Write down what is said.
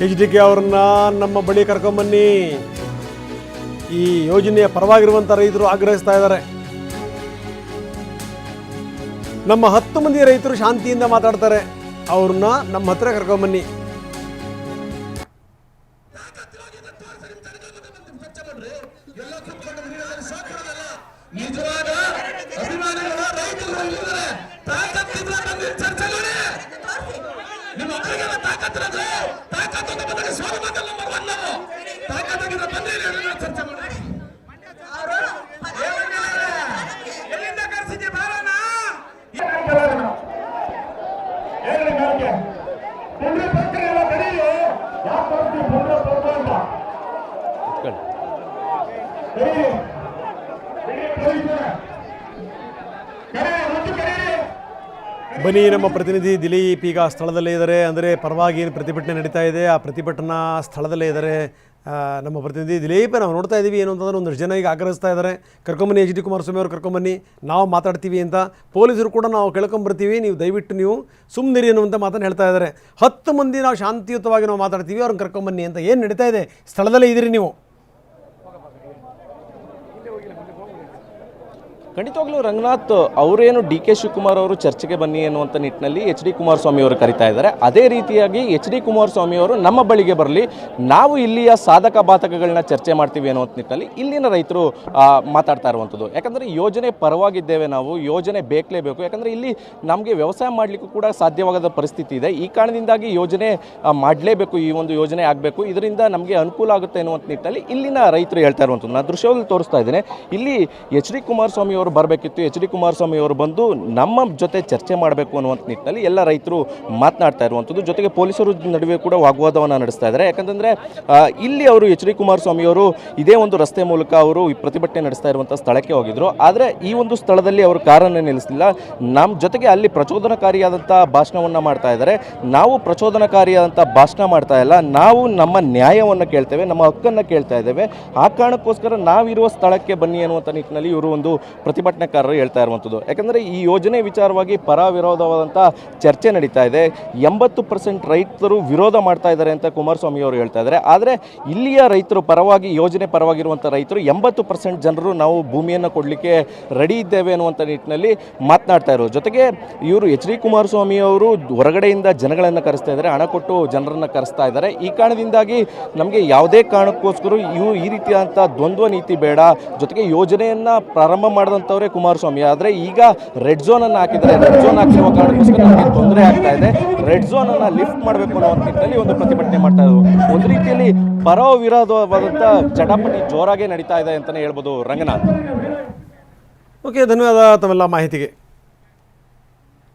HDK ಅವ್ರನ್ನ ನಮ್ಮ ಬಳಿ ಕರ್ಕೊಂಬನ್ನಿ. ಈ ಯೋಜನೆಯ ಪರವಾಗಿರುವಂಥ ರೈತರು ಆಗ್ರಹಿಸ್ತಾ ಇದ್ದಾರೆ. ನಮ್ಮ 10 ಮಂದಿ ರೈತರು ಶಾಂತಿಯಿಂದ ಮಾತಾಡ್ತಾರೆ, ಅವ್ರನ್ನ ನಮ್ಮ ಹತ್ರ ಕರ್ಕೊಂಬನ್ನಿ. ಬನ್ನಿ, ನಮ್ಮ ಪ್ರತಿನಿಧಿ ದಿಲೀಪ್ ಈಗ ಸ್ಥಳದಲ್ಲೇ ಇದ್ದಾರೆ. ಅಂದರೆ ಪರವಾಗಿ ಏನು ಪ್ರತಿಭಟನೆ ನಡೀತಾ ಇದೆ, ಆ ಪ್ರತಿಭಟನಾ ಸ್ಥಳದಲ್ಲೇ ಇದ್ದಾರೆ ನಮ್ಮ ಪ್ರತಿನಿಧಿ ದಿಲೀಪ್. ನಾವು ನೋಡ್ತಾ ಇದ್ದೀವಿ ಏನು ಅಂತಂದರೆ ಒಂದಷ್ಟು ಜನ ಈಗ ಆಗ್ರಹಿಸ್ತಾ ಇದ್ದಾರೆ, ಕರ್ಕೊಂಬನ್ನಿ HD ಕುಮಾರಸ್ವಾಮಿ ಅವರು ಕರ್ಕೊಂಬನ್ನಿ, ನಾವು ಮಾತಾಡ್ತೀವಿ ಅಂತ. ಪೊಲೀಸರು ಕೂಡ ನಾವು ಕೇಳ್ಕೊಂಬರ್ತೀವಿ, ನೀವು ದಯವಿಟ್ಟು ನೀವು ಸುಮ್ಮನಿರಿ ಅನ್ನುವಂಥ ಮಾತನ್ನು ಹೇಳ್ತಾ ಇದ್ದಾರೆ. 10 ಮಂದಿ ನಾವು ಶಾಂತಿಯುತವಾಗಿ ನಾವು ಮಾತಾಡ್ತೀವಿ, ಅವ್ರನ್ನ ಕರ್ಕೊಂಬನ್ನಿ ಅಂತ. ಏನು ನಡೀತಾ ಇದೆ? ಸ್ಥಳದಲ್ಲೇ ಇದ್ದೀರಿ ನೀವು? ಖಂಡಿತವಾಗ್ಲೂ ರಂಗನಾಥ್, ಅವರೇನು DK ಶಿವಕುಮಾರ್ ಅವರು ಚರ್ಚೆಗೆ ಬನ್ನಿ ಎನ್ನುವಂಥ ನಿಟ್ಟಿನಲ್ಲಿ HD ಕುಮಾರಸ್ವಾಮಿ ಅವರು ಕರಿತಾ ಇದ್ದಾರೆ. ಅದೇ ರೀತಿಯಾಗಿ HD ಕುಮಾರಸ್ವಾಮಿ ಅವರು ನಮ್ಮ ಬಳಿಗೆ ಬರಲಿ, ನಾವು ಇಲ್ಲಿಯ ಸಾಧಕ ಬಾಧಕಗಳನ್ನ ಚರ್ಚೆ ಮಾಡ್ತೀವಿ ಅನ್ನುವಂಥ ನಿಟ್ಟಿನಲ್ಲಿ ಇಲ್ಲಿನ ರೈತರು ಮಾತಾಡ್ತಾ ಇರುವಂಥದ್ದು. ಯಾಕಂದರೆ ಯೋಜನೆ ಪರವಾಗಿದ್ದೇವೆ ನಾವು, ಯೋಜನೆ ಬೇಕಲೇಬೇಕು. ಯಾಕಂದರೆ ಇಲ್ಲಿ ನಮಗೆ ವ್ಯವಸಾಯ ಮಾಡಲಿಕ್ಕೂ ಕೂಡ ಸಾಧ್ಯವಾಗದ ಪರಿಸ್ಥಿತಿ ಇದೆ. ಈ ಕಾರಣದಿಂದಾಗಿ ಯೋಜನೆ ಮಾಡಲೇಬೇಕು, ಈ ಒಂದು ಯೋಜನೆ ಆಗಬೇಕು, ಇದರಿಂದ ನಮಗೆ ಅನುಕೂಲ ಆಗುತ್ತೆ ಅನ್ನುವಂಥ ನಿಟ್ಟಿನಲ್ಲಿ ಇಲ್ಲಿನ ರೈತರು ಹೇಳ್ತಾ ಇರುವಂಥದ್ದು. ನಾನು ದೃಶ್ಯದಲ್ಲಿ ತೋರಿಸ್ತಾ ಇದ್ದೇನೆ. ಇಲ್ಲಿ HD ಕುಮಾರಸ್ವಾಮಿ ಅವರು ಬರಬೇಕಿತ್ತು, HD ಕುಮಾರಸ್ವಾಮಿ ಅವರು ಬಂದು ನಮ್ಮ ಜೊತೆ ಚರ್ಚೆ ಮಾಡಬೇಕು ಅನ್ನುವಂಥ ನಿಟ್ಟಿನಲ್ಲಿ ಎಲ್ಲ ರೈತರು ಮಾತನಾಡ್ತಾ ಇರುವಂಥದ್ದು. ಜೊತೆಗೆ ಪೊಲೀಸರು ನಡುವೆ ಕೂಡ ವಾಗ್ವಾದವನ್ನು ನಡೆಸ್ತಾ ಇದ್ದಾರೆ. ಯಾಕಂತಂದರೆ ಇಲ್ಲಿ ಅವರು HD ಕುಮಾರಸ್ವಾಮಿ ಅವರು ಇದೇ ಒಂದು ರಸ್ತೆ ಮೂಲಕ ಅವರು ಪ್ರತಿಭಟನೆ ನಡೆಸ್ತಾ ಇರುವಂಥ ಸ್ಥಳಕ್ಕೆ ಹೋಗಿದ್ರು. ಆದರೆ ಈ ಒಂದು ಸ್ಥಳದಲ್ಲಿ ಅವರು ಕಾರನ್ನು ನಿಲ್ಲಿಸಲಿಲ್ಲ. ನಮ್ಮ ಜೊತೆಗೆ ಅಲ್ಲಿ ಪ್ರಚೋದನಕಾರಿಯಾದಂಥ ಭಾಷಣವನ್ನು ಮಾಡ್ತಾ ಇದ್ದಾರೆ. ನಾವು ಪ್ರಚೋದನಕಾರಿಯಾದಂಥ ಭಾಷಣ ಮಾಡ್ತಾ ಇಲ್ಲ, ನಾವು ನಮ್ಮ ನ್ಯಾಯವನ್ನು ಕೇಳ್ತೇವೆ, ನಮ್ಮ ಹಕ್ಕನ್ನು ಕೇಳ್ತಾ ಇದ್ದೇವೆ. ಆ ಕಾರಣಕ್ಕೋಸ್ಕರ ನಾವಿರುವ ಸ್ಥಳಕ್ಕೆ ಬನ್ನಿ ಅನ್ನುವಂಥ ನಿಟ್ಟಿನಲ್ಲಿ ಇವರು ಒಂದು ಪ್ರತಿಭಟನೆಕಾರರು ಹೇಳ್ತಾ ಇರುವಂಥದ್ದು. ಯಾಕಂದರೆ ಈ ಯೋಜನೆ ವಿಚಾರವಾಗಿ ಪರ ವಿರೋಧವಾದಂಥ ಚರ್ಚೆ ನಡೀತಾ ಇದೆ. 80% ರೈತರು ವಿರೋಧ ಮಾಡ್ತಾ ಇದ್ದಾರೆ ಅಂತ ಕುಮಾರಸ್ವಾಮಿ ಅವರು ಹೇಳ್ತಾ ಇದ್ದಾರೆ. ಆದರೆ ಇಲ್ಲಿಯ ರೈತರು ಪರವಾಗಿ, ಯೋಜನೆ ಪರವಾಗಿರುವಂಥ ರೈತರು 80% ಜನರು ನಾವು ಭೂಮಿಯನ್ನು ಕೊಡಲಿಕ್ಕೆ ರೆಡಿ ಇದ್ದೇವೆ ಅನ್ನುವಂಥ ನಿಟ್ಟಿನಲ್ಲಿ ಮಾತನಾಡ್ತಾ ಇರೋರು. ಜೊತೆಗೆ ಇವರು HD ಕುಮಾರಸ್ವಾಮಿ ಅವರು ಹೊರಗಡೆಯಿಂದ ಜನಗಳನ್ನು ಕರೆಸ್ತಾ ಇದ್ದಾರೆ, ಹಣ ಕೊಟ್ಟು ಜನರನ್ನು ಕರೆಸ್ತಾ ಇದ್ದಾರೆ. ಈ ಕಾರಣದಿಂದಾಗಿ ನಮಗೆ ಯಾವುದೇ ಕಾರಣಕ್ಕೋಸ್ಕರ ಇವು ಈ ರೀತಿಯಾದಂಥ ದ್ವಂದ್ವ ನೀತಿ ಬೇಡ. ಜೊತೆಗೆ ಯೋಜನೆಯನ್ನು ಪ್ರಾರಂಭ ಮಾಡಿದಂಥವರೇ ಕುಮಾರಸ್ವಾಮಿ, ಆದರೆ ಈಗ ರೆಡ್ ಝೋನನ್ನು ಹಾಕಿದ್ದಾರೆ. ರೆಡ್ ಝೋನ್ ಹಾಕಿರುವ ಕಾರಣಕ್ಕೋಸ್ಕರ ನಮಗೆ ತೊಂದರೆ ಆಗ್ತಾ ಇದೆ. ರೆಡ್ ಝೋನನ್ನು ಲಿಫ್ಟ್ ಮಾಡಬೇಕು ಅನ್ನೋ ನಿಟ್ಟಿನಲ್ಲಿ ಒಂದು ಪ್ರತಿಭಟನೆ ಮಾಡ್ತಾ ಇದ್ರು. ಒಂದು ರೀತಿಯಲ್ಲಿ ಪರ ವಿರೋಧವಾದಂಥ ಚಟಾಪಟಿ ಜೋರಾಗೆ ನಡೀತಾ ಇದೆ ಅಂತಲೇ ಹೇಳ್ಬೋದು ರಂಗನಾಥ್. ಓಕೆ, ಧನ್ಯವಾದ ತಮ್ಮೆಲ್ಲ ಮಾಹಿತಿಗೆ.